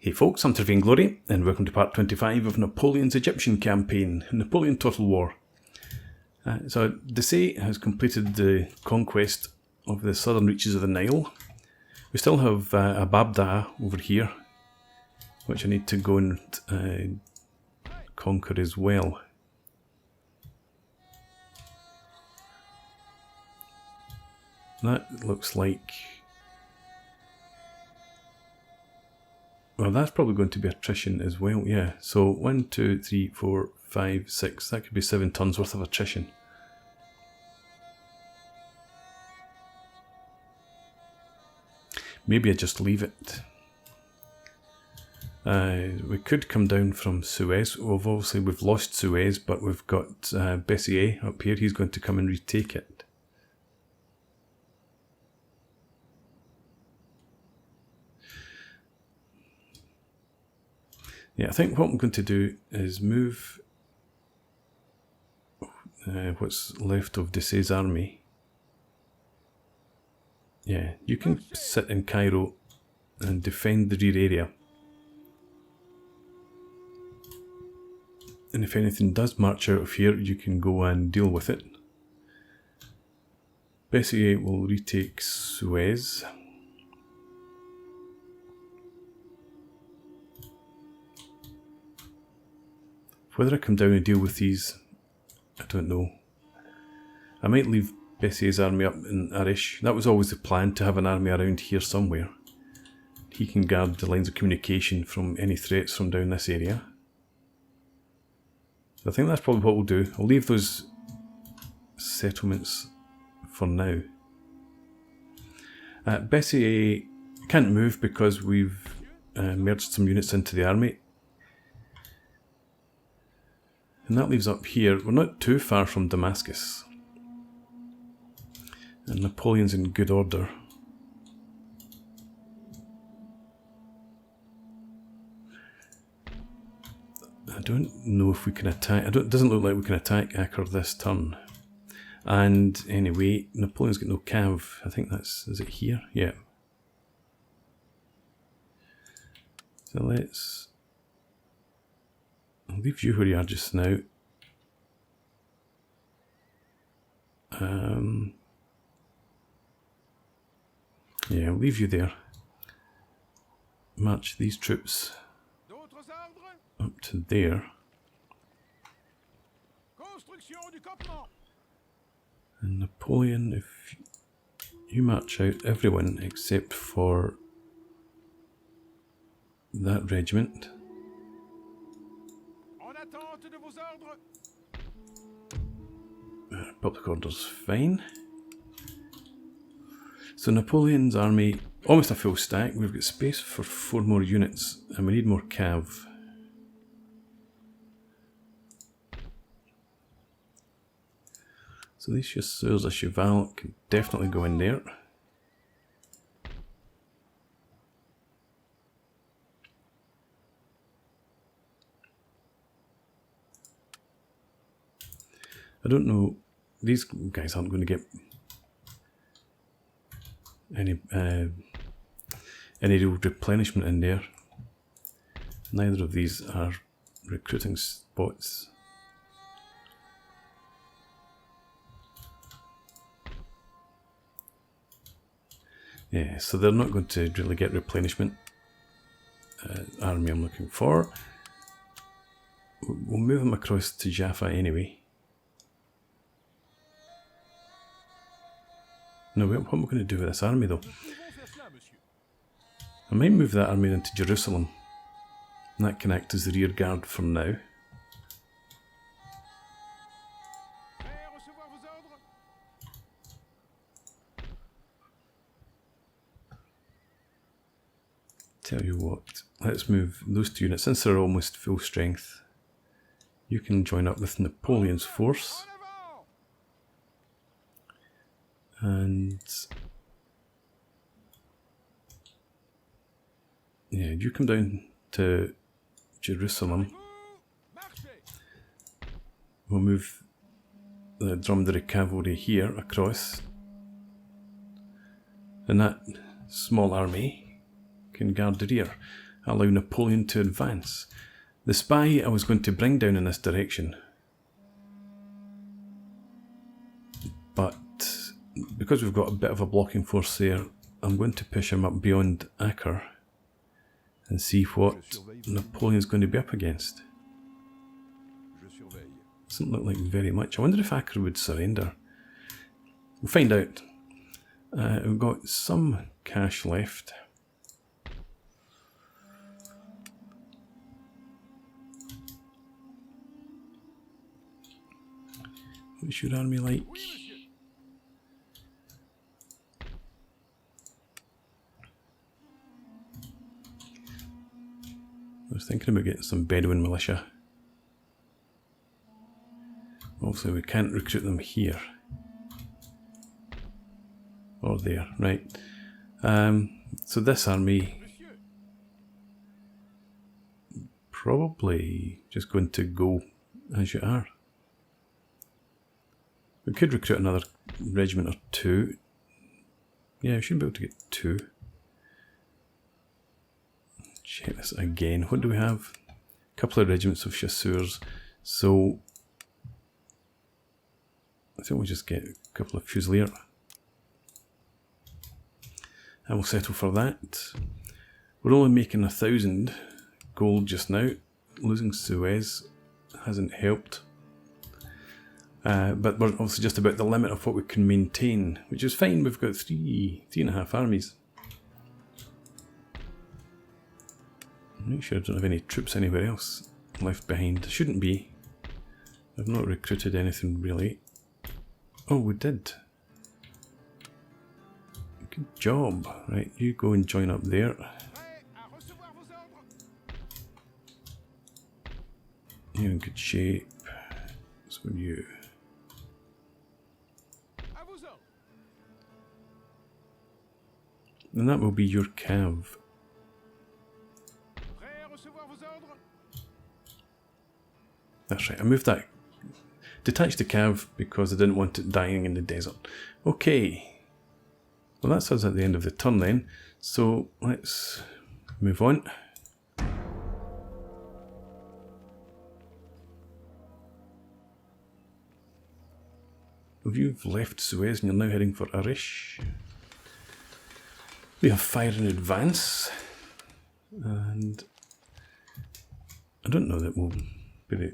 Hey folks, I'm Trevor Glory, and welcome to part 25 of Napoleon's Egyptian campaign, Napoleon Total War. So Dessay has completed the conquest of the southern reaches of the Nile. We still have Ababda over here, which I need to go and conquer as well. That looks like... well, that's probably going to be attrition as well, yeah. So 1, 2, 3, 4, 5, 6, that could be 7 tons worth of attrition. Maybe I just leave it. We could come down from Suez. Obviously we've lost Suez, but we've got Bessier up here. He's going to come and retake it. Yeah, I think what I'm going to do is move what's left of Dessay's army. Yeah, you can sit in Cairo and defend the rear area. And if anything does march out of here, you can go and deal with it. Bessier will retake Suez. Whether I come down and deal with these, I don't know. I might leave Bessier's army up in Arish. That was always the plan, to have an army around here somewhere. He can guard the lines of communication from any threats from down this area. So I think that's probably what we'll do. I'll leave those settlements for now. Bessier can't move because we've merged some units into the army. And that leaves up here, we're not too far from Damascus. And Napoleon's in good order. I don't know if we can attack, it doesn't look like we can attack Acre this turn. And anyway, Napoleon's got no cav, I think that's, is it here? Yeah. So let's... I'll leave you where you are just now. Yeah, I'll leave you there. March these troops up to there. And Napoleon, if you march out everyone except for that regiment. Public order's fine. So Napoleon's army, almost a full stack. We've got space for 4 more units and we need more cav. So these chasseurs of Cheval can definitely go in there. I don't know, these guys aren't going to get any real replenishment in there. Neither of these are recruiting spots. Yeah, so they're not going to really get replenishment. Army I'm looking for. We'll move them across to Jaffa anyway. No, what am I going to do with this army though? I might move that army into Jerusalem. And that can act as the rear guard for now. Tell you what, let's move those 2 units. Since they're almost full strength, you can join up with Napoleon's force. And yeah, you come down to Jerusalem. We'll move the dromedary cavalry here across. And that small army can guard the rear. allow Napoleon to advance. The spy I was going to bring down in this direction, but because we've got a bit of a blocking force there, I'm going to push him up beyond Acre and see what Napoleon's going to be up against. Doesn't look like very much. I wonder if Acre would surrender. We'll find out. We've got some cash left. What's your army like? I was thinking about getting some Bedouin militia. Obviously we can't recruit them here. Or there, right. So this army probably just going to go as you are. We could recruit another regiment or two. Yeah, we should be able to get 2. Check this again. What do we have? A couple of regiments of chasseurs. So I think we'll just get a couple of fusiliers. And we'll settle for that. We're only making 1,000 gold just now. Losing Suez hasn't helped. But we're obviously just about the limit of what we can maintain, which is fine. We've got 3.5 armies. I'm not sure I don't have any troops anywhere else left behind. Shouldn't be. I've not recruited anything really. Oh, we did. Good job. Right, you go and join up there. You're in good shape. So are you. And that will be your cav. That's right, I moved that. Detached the cav because I didn't want it dying in the desert. Okay. Well, that's us at the end of the turn then. So let's move on. You've left Suez and you're now heading for Arish. We have fire in advance, and I don't know that we'll be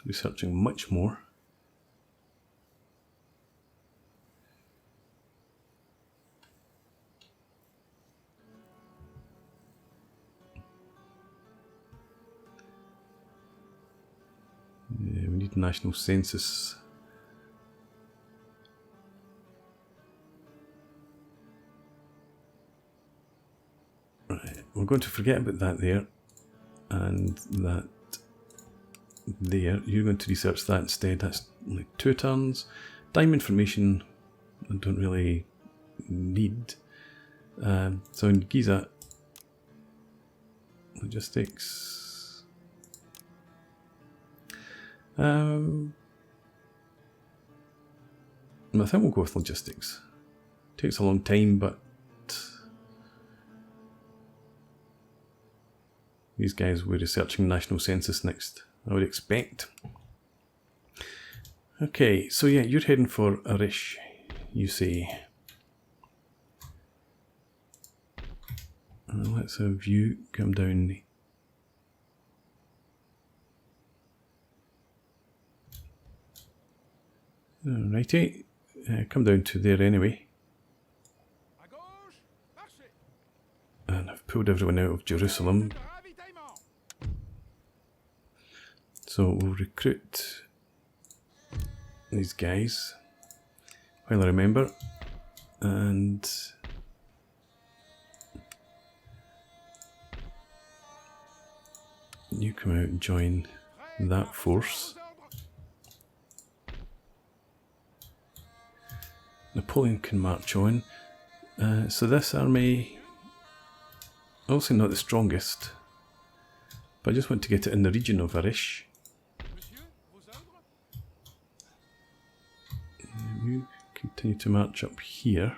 researching much more. Yeah, we need national census. Right, we're going to forget about that there, and that there. You're going to research that instead. That's like 2 turns. Diamond formation I don't really need. So in Giza, logistics. I think we'll go with logistics. Takes a long time, but these guys will be researching national census next, I would expect. Okay, so yeah, you're heading for Arish, you say. Let's have you come down. Alrighty, come down to there anyway. And I've pulled everyone out of Jerusalem. So we'll recruit these guys while I remember, and you come out and join that force. Napoleon can march on. So this army, obviously not the strongest, but I just want to get it in the region of Arish. You continue to march up here.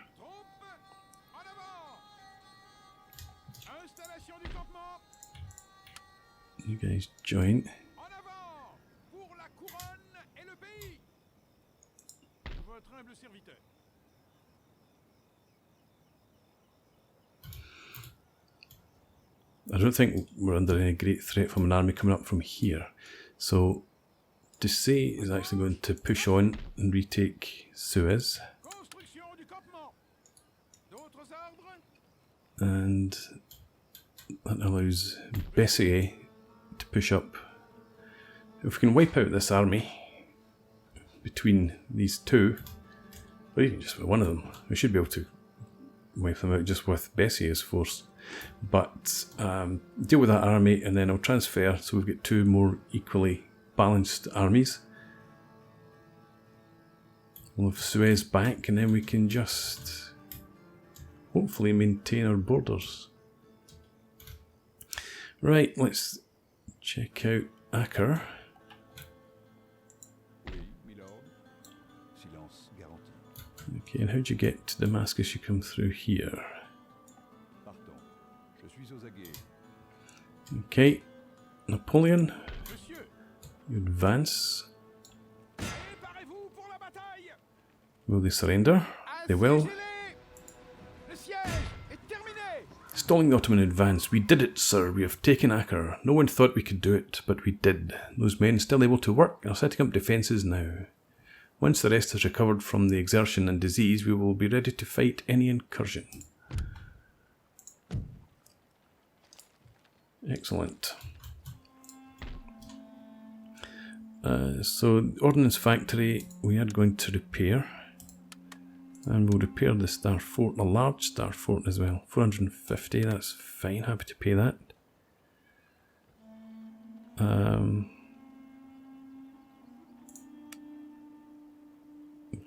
You guys join. I don't think we're under any great threat from an army coming up from here. So Dessay is actually going to push on and retake Suez. And that allows Bessier to push up. If we can wipe out this army between these two, or even just with one of them, we should be able to wipe them out just with Bessier's force. But deal with that army and then I'll transfer so we've got two more equally balanced armies. We'll have Suez back and then we can just hopefully maintain our borders. Right, let's check out Acre. Okay, and how do you get to Damascus? You come through here. Okay, Napoleon, you advance. Will they surrender? They will. Stalling the Ottoman advance. We did it, sir. We have taken Acre. No one thought we could do it, but we did. Those men still able to work are setting up defences now. Once the rest has recovered from the exertion and disease, we will be ready to fight any incursion. Excellent. So the ordnance factory we are going to repair, and we'll repair the star fort, a large star fort as well. 450, that's fine, happy to pay that.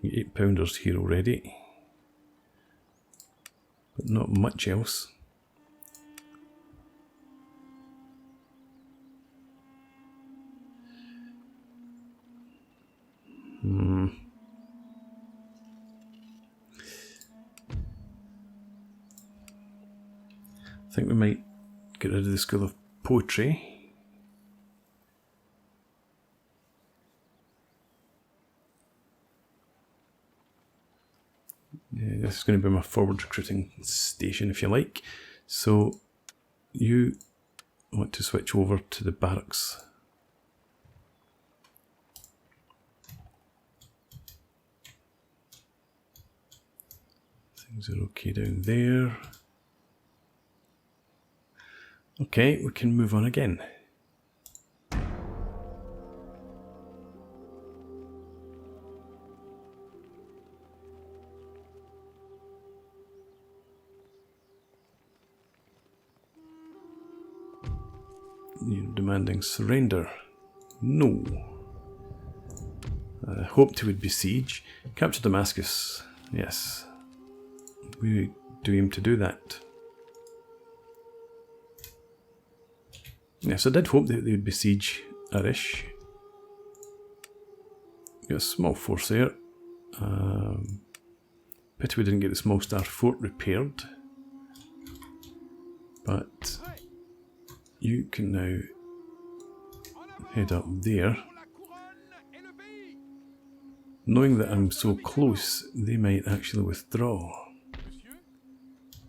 8-pounders here already, but not much else. I think we might get rid of the School of Poetry. Yeah, this is going to be my forward recruiting station, if you like. So you want to switch over to the barracks. Things are okay down there. Okay, we can move on again. You're demanding surrender. No. I hoped he would besiege. Capture Damascus. Yes. We do aim to do that. Yes, I did hope that they would besiege Arish. Got a small force there. Pity we didn't get the small star fort repaired. But you can now head up there. Knowing that I'm so close, they might actually withdraw.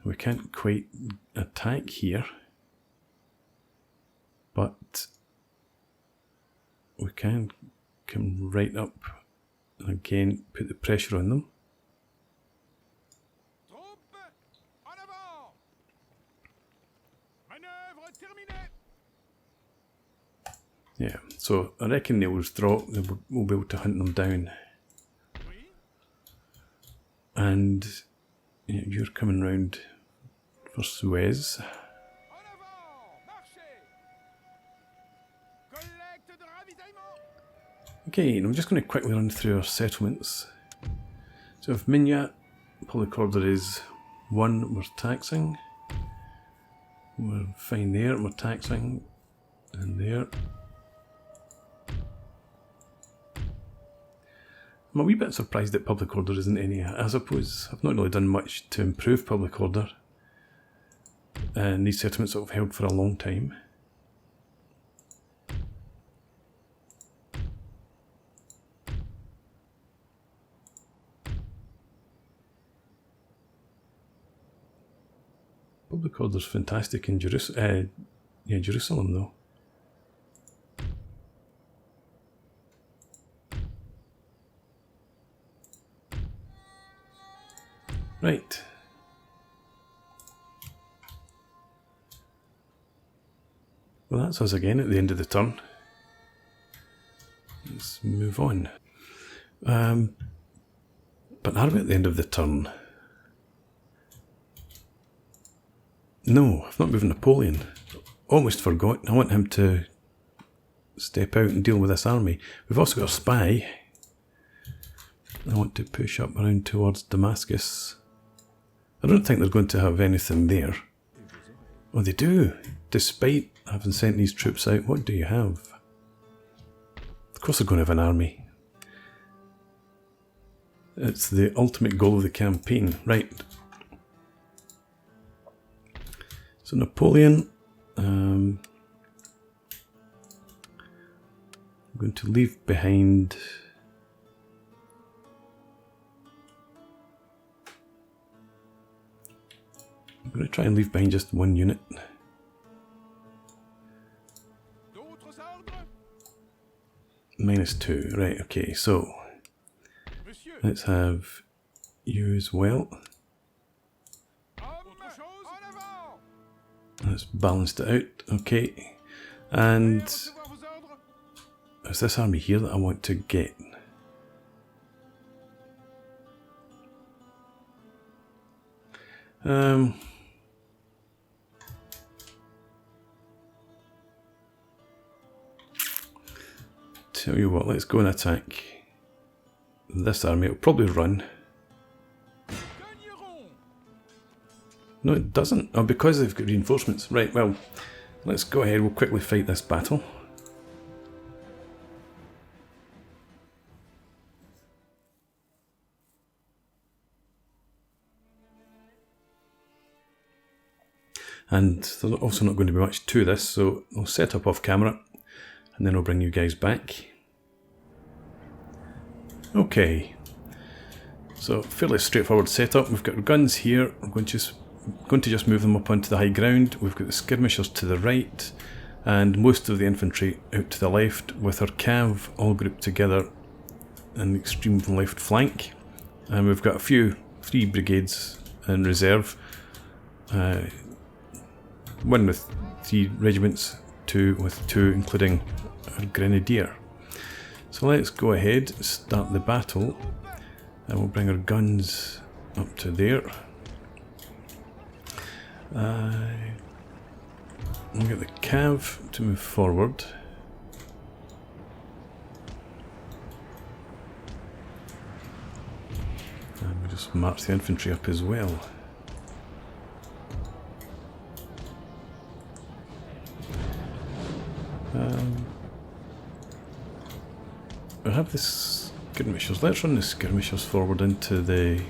We can't quite attack here, but we can come right up and again put the pressure on them. Yeah, so I reckon they'll withdraw, we'll be able to hunt them down. And yeah, you're coming round for Suez. Okay, and I'm just going to quickly run through our settlements. So if Minya, public order is 1, we're taxing. We're fine there, we're taxing. And there. I'm a wee bit surprised that public order isn't any. I suppose I've not really done much to improve public order. And these settlements have held for a long time. world recorder's fantastic in Jerusalem though. Right. Well, that's us again at the end of the turn. Let's move on. But are we at the end of the turn? No, I've not moved Napoleon. Almost forgot. I want him to step out and deal with this army. We've also got a spy. I want to push up around towards Damascus. I don't think they're going to have anything there. Oh, they do. Despite having sent these troops out, what do you have? Of course they're going to have an army. It's the ultimate goal of the campaign. Right. So Napoleon, I'm going to leave behind I'm going to try and leave behind just one unit. -2, right, okay, so let's have you as well. Let's balance it out, okay. And there's this army here that I want to get. Tell you what, let's go and attack this army. It'll probably run. No, it doesn't. Oh, because they've got reinforcements. Right, well, let's go ahead. We'll quickly fight this battle. And there's also not going to be much to this, so I'll set up off camera and then I'll bring you guys back. Okay, so fairly straightforward setup. We've got guns here. I'm going to just move them up onto the high ground. We've got the skirmishers to the right and most of the infantry out to the left, with our cav all grouped together in the extreme left flank. And we've got 3 brigades in reserve. One with 3 regiments, 2 with 2, including our grenadier. So let's go ahead, start the battle, and we'll bring our guns up to there. We'll get the cav to move forward. And we'll just march the infantry up as well. I have the skirmishers. Let's run the skirmishers forward into the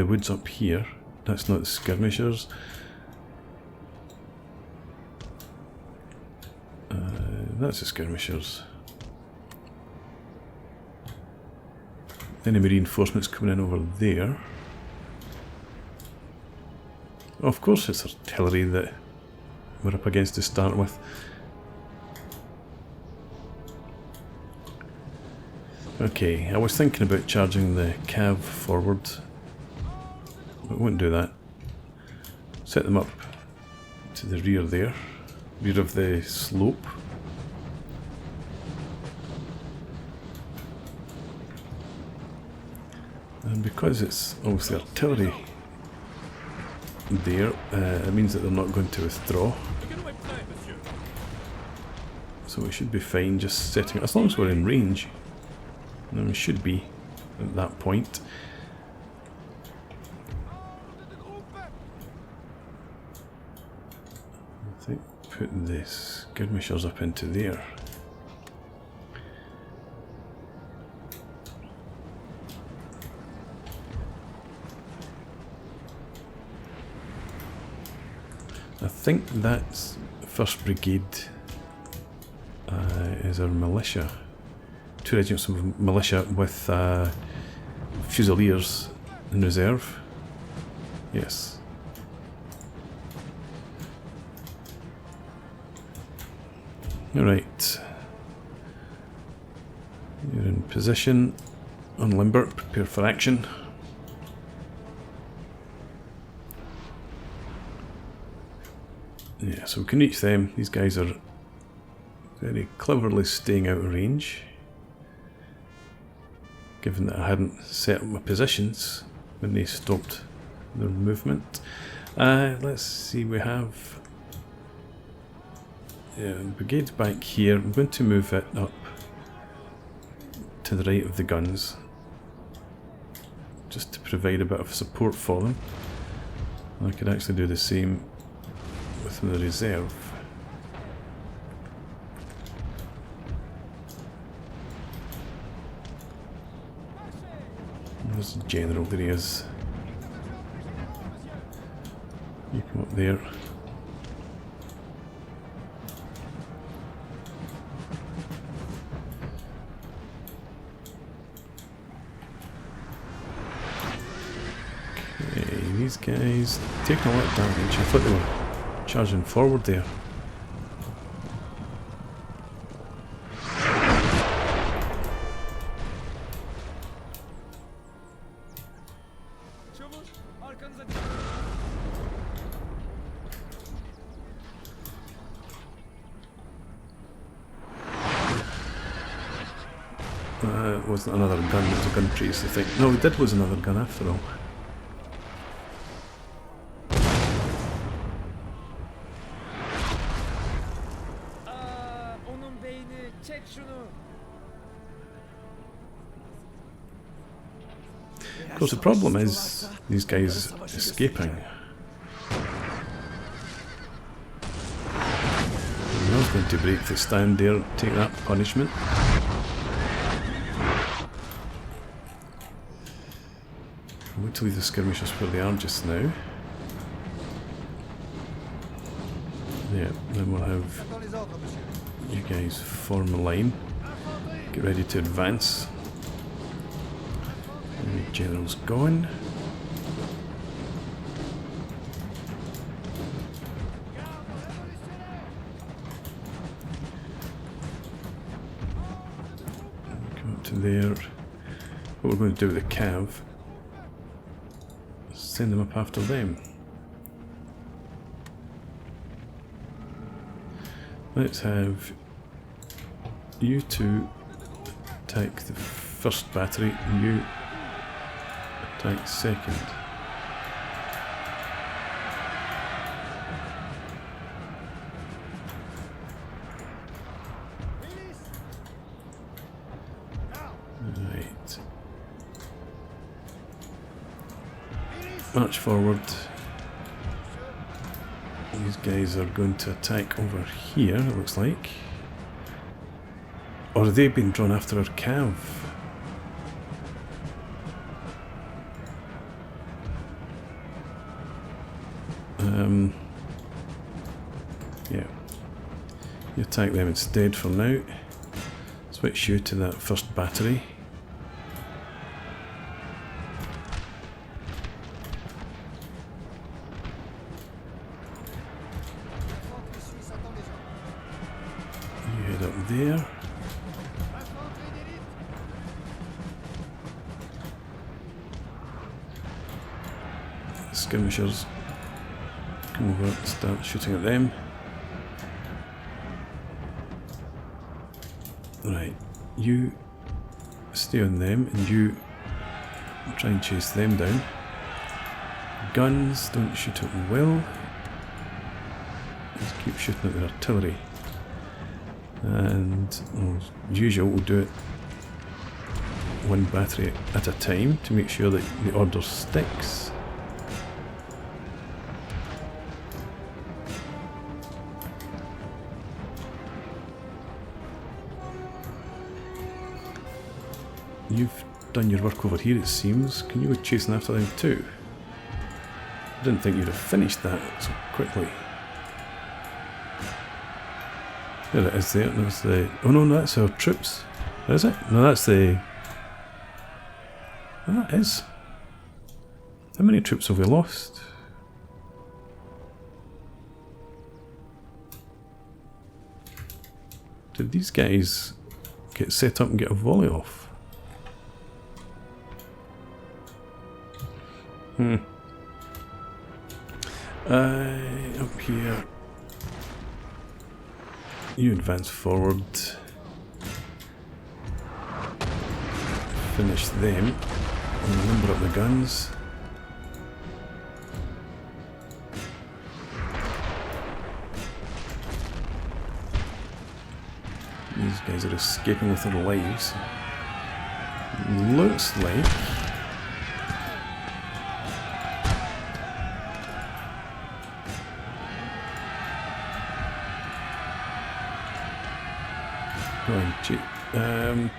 woods up here. That's not the skirmishers. That's the skirmishers. Enemy reinforcements coming in over there. Oh, of course it's artillery that we're up against to start with. Okay, I was thinking about charging the cav forward, but won't do that. Set them up to the rear there, rear of the slope. And because it's obviously artillery there, it means that they're not going to withdraw. So we should be fine just setting, as long as we're in range. And we should be at that point. I think put the skirmishers up into there. I think that's 1st Brigade is our militia. 2 regiments of militia with Fusiliers in reserve. Yes. Alright. You're in position. Unlimber, prepare for action. Yeah, so we can reach them. These guys are very cleverly staying out of range. Given that I hadn't set up my positions when they stopped their movement. Let's see, we have brigades back here. I'm going to move it up to the right of the guns, just to provide a bit of support for them. I could actually do the same with the reserve. There's the general, there he is. You come up there. Okay, these guys taking a lot of damage. I thought they were charging forward there. It wasn't another gun, it was a gun trace, I think. No, it did was another gun after all. Of course, the problem is these guys escaping. I was going to break the stand there, take that punishment. I'm going to leave the skirmishers where they are just now. Yeah, then we'll have you guys form a line. Get ready to advance. And the general's gone. Come up to there. What we're going to do with the cav, send them up after them. Let's have you two attack the first battery and you attack second. Right. March forward. These guys are going to attack over here, it looks like. Or have they been drawn after our cav? Yeah. You attack them instead for now. Switch you to that first battery. Up there. The skirmishers come over and start shooting at them. Right, you stay on them and you try and chase them down. Guns, don't shoot at will. Just keep shooting at the artillery. And as usual, we'll do it one battery at a time to make sure that the order sticks. You've done your work over here, it seems. Can you go chasing after them too? I didn't think you'd have finished that so quickly. There it is there, there's the... Oh no, that's our troops. Is it? No, that's the... Oh, that is. How many troops have we lost? Did these guys get set up and get a volley off? Up here. You advance forward. Finish them. And number up the guns. These guys are escaping with their lives. Looks like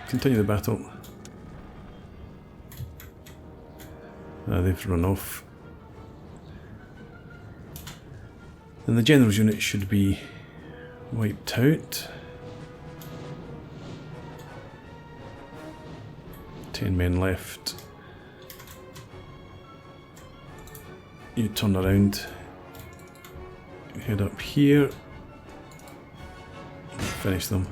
continue the battle. They've run off. And the general's unit should be wiped out. 10 men left. You turn around, head up here, finish them.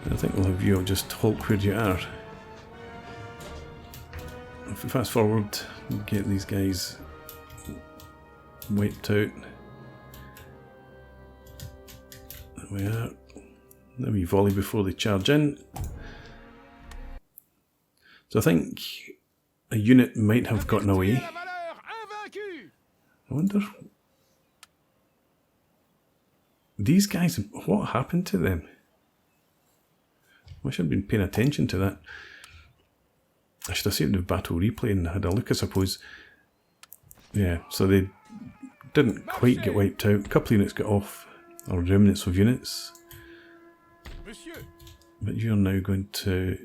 I think we'll have you just halt where you are. If we fast forward, we'll get these guys wiped out. There we are. Then we volley before they charge in. So I think a unit might have gotten away. I wonder. These guys, what happened to them? I should have been paying attention to that. I should have saved the battle replay and had a look, I suppose. Yeah, so they didn't quite get wiped out. A couple of units got off, or remnants of units. But you're now going to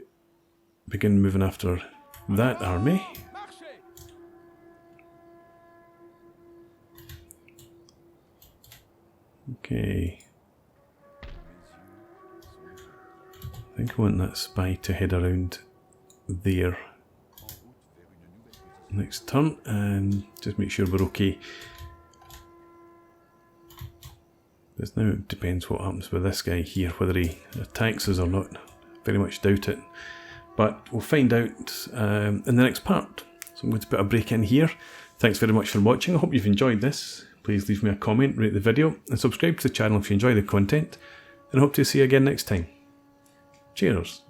begin moving after that army. Okay. I think I want that spy to head around there next turn and just make sure we're okay. Because now it depends what happens with this guy here, whether he attacks us or not. Very much doubt it. But we'll find out in the next part. So I'm going to put a break in here. Thanks very much for watching. I hope you've enjoyed this. Please leave me a comment, rate the video, and subscribe to the channel if you enjoy the content. And I hope to see you again next time. Cheers.